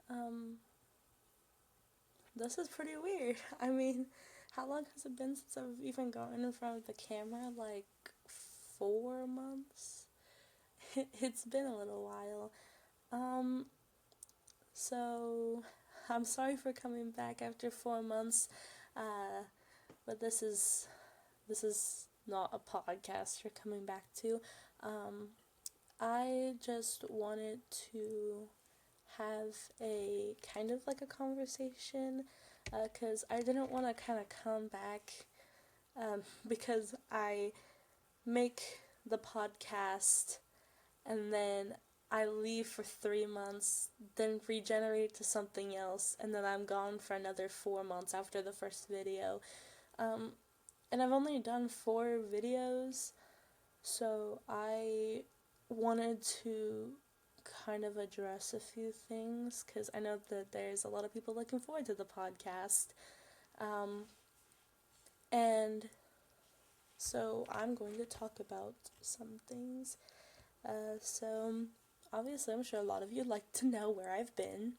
Um, this is pretty weird. I mean, how long has it been since I've even gotten in front of the camera? Like 4 months? It's been a little while. Um, so I'm sorry for coming back after 4 months, uh, but this is not a podcast you're coming back to. Um, I just wanted to have a kind of like a conversation because I didn't want to kind of come back because I make the podcast and then I leave for 3 months, then regenerate to something else, and then I'm gone for another 4 months after the first video. Um, and I've only done 4 videos, so I wanted to kind of address a few things because I know that there's a lot of people looking forward to the podcast. Um, and so I'm going to talk about some things. So obviously, I'm sure a lot of you like to know where I've been,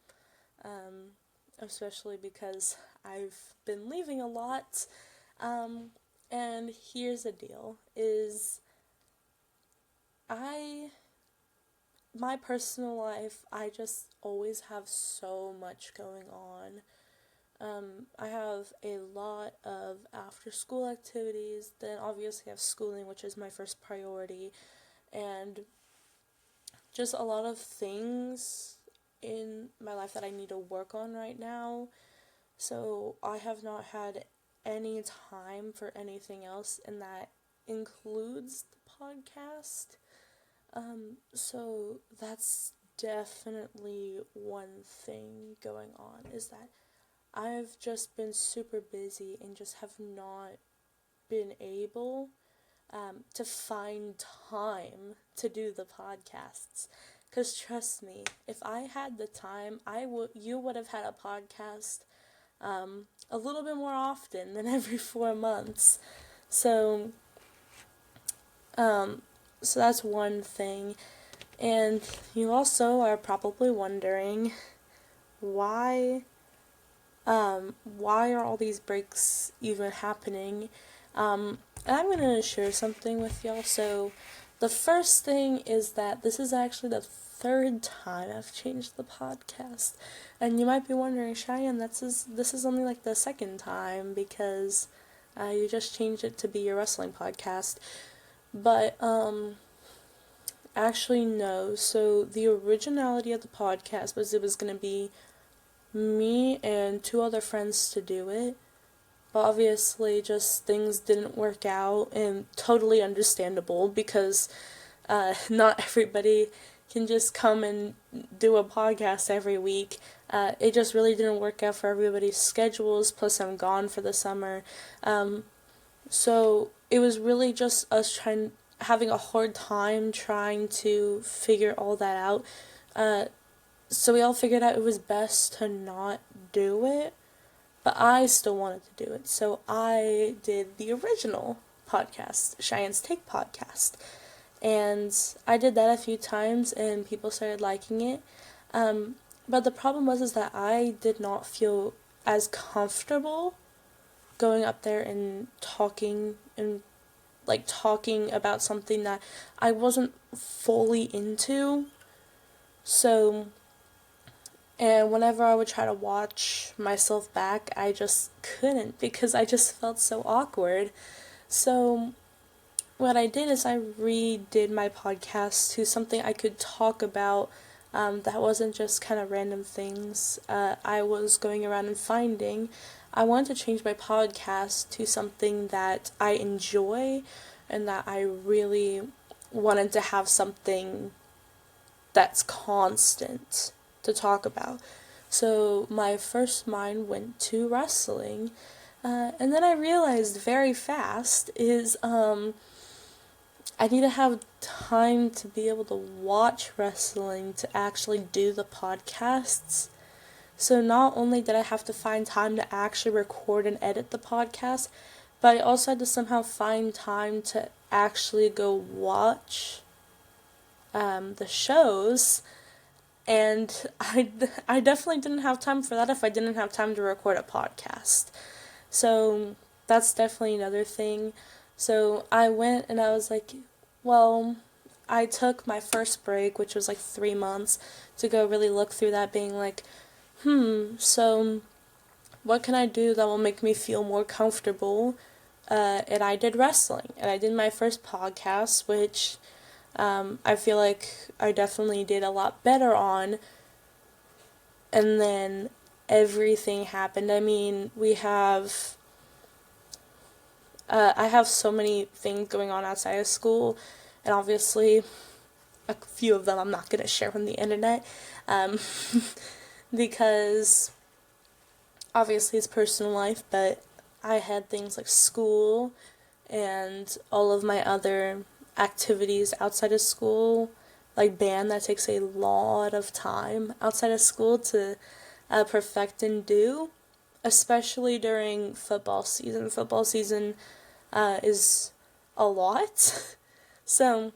especially because I've been leaving a lot. Um, and here's the deal: is I my personal life, I just always have so much going on. I have a lot of after school activities, then obviously I have schooling, which is my first priority, and just a lot of things in my life that I need to work on right now. So I have not had any time for anything else, and that includes the podcast. So that's definitely one thing going on is that I've just been super busy and just have not been able to find time to do the podcasts. Cause trust me, if I had the time, you would have had a podcast a little bit more often than every 4 months. So um, so that's one thing. And you also are probably wondering why why are all these breaks even happening? And I'm gonna share something with y'all. So the first thing is that this is actually the third time I've changed the podcast. And you might be wondering, Cheyenne, this is only like the second time because you just changed it to be your wrestling podcast. But actually no. So the originality of the podcast was it was gonna be me and 2 other friends to do it. But obviously, just things didn't work out, and totally understandable because not everybody can just come and do a podcast every week. It just really didn't work out for everybody's schedules, plus, I'm gone for the summer. So it was really just us having a hard time trying to figure all that out. Uh, so we all figured out it was best to not do it, but I still wanted to do it. So I did the original podcast, Cheyenne's Take podcast. And I did that a few times and people started liking it. Um, but the problem was is that I did not feel as comfortable going up there and talking about something that I wasn't fully into. So and whenever I would try to watch myself back, I just couldn't because I just felt so awkward. So, what I did is I redid my podcast to something I could talk about that wasn't just kind of random things I was going around and finding. I wanted to change my podcast to something that I enjoy and that I really wanted to have something that's constant to talk about. So my first mind went to wrestling, and then I realized very fast is I need to have time to be able to watch wrestling to actually do the podcasts. So not only did I have to find time to actually record and edit the podcast, but I also had to somehow find time to actually go watch the shows And I definitely didn't have time for that if I didn't have time to record a podcast. So that's definitely another thing. So I went and I was like, well, I took my first break, which was like 3 months, to go really look through that, being like, so what can I do that will make me feel more comfortable? And I did wrestling, and I did my first podcast, which I feel like I definitely did a lot better on. And then everything happened. I mean, I have so many things going on outside of school, and obviously a few of them I'm not going to share on the internet, because obviously it's personal life, but I had things like school and all of my other activities outside of school, like band, that takes a lot of time outside of school to perfect and do, especially during football season. Football season is a lot. So,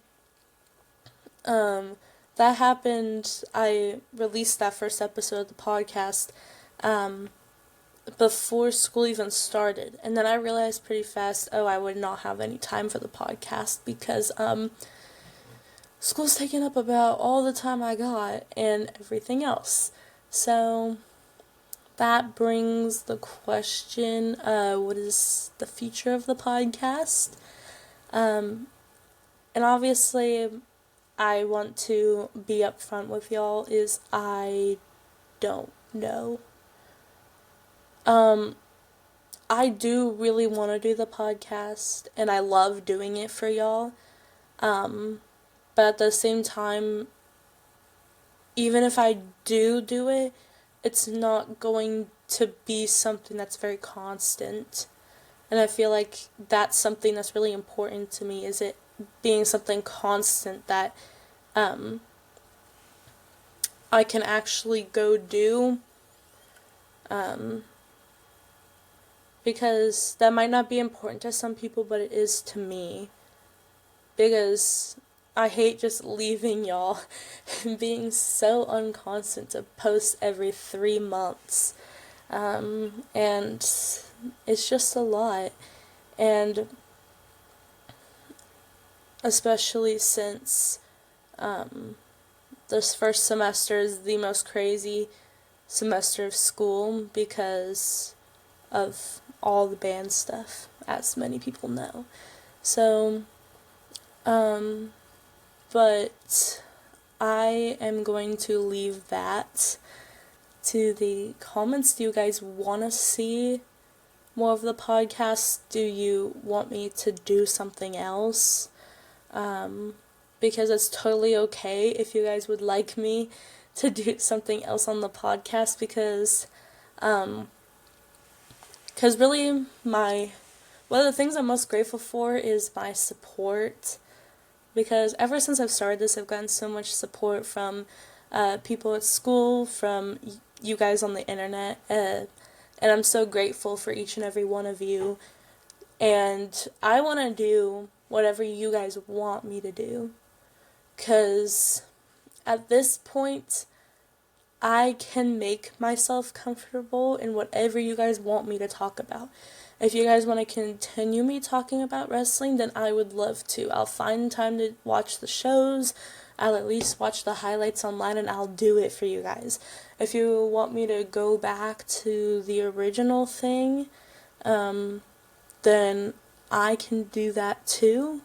that happened. I released that first episode of the podcast before school even started. And then I realized pretty fast, I would not have any time for the podcast because school's taking up about all the time I got and everything else. So that brings the question, what is the future of the podcast? And obviously, I want to be upfront with y'all, is I don't know. I do really want to do the podcast, and I love doing it for y'all. But at the same time, even if I do it, it's not going to be something that's very constant. And I feel like that's something that's really important to me, is it being something constant that I can actually go do. Because that might not be important to some people, but it is to me. Because I hate just leaving y'all and being so unconstant to post every 3 months. And it's just a lot. And especially since this first semester is the most crazy semester of school because of all the band stuff, as many people know. So, but I am going to leave that to the comments. Do you guys want to see more of the podcast? Do you want me to do something else? Because it's totally okay if you guys would like me to do something else on the podcast, because really one of the things I'm most grateful for is my support, because ever since I've started this, I've gotten so much support from people at school, from you guys on the internet, and I'm so grateful for each and every one of you. And I want to do whatever you guys want me to do, because at this point, I can make myself comfortable in whatever you guys want me to talk about. If you guys want to continue me talking about wrestling, then I would love to. I'll find time to watch the shows. I'll at least watch the highlights online, and I'll do it for you guys. If you want me to go back to the original thing, then I can do that too.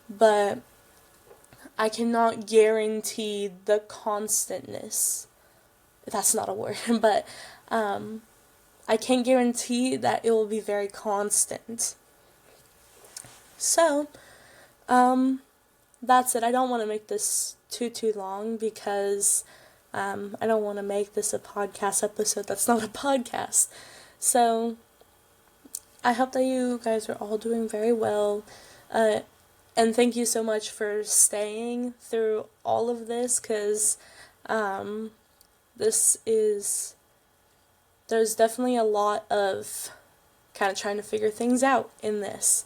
But I cannot guarantee the constantness. That's not a word, but I can guarantee that it will be very constant. So, that's it. I don't want to make this too long, because I don't want to make this a podcast episode that's not a podcast. So, I hope that you guys are all doing very well. And thank you so much for staying through all of this, because there's definitely a lot of kind of trying to figure things out in this.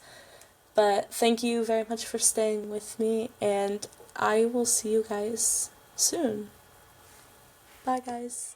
But thank you very much for staying with me, and I will see you guys soon. Bye, guys.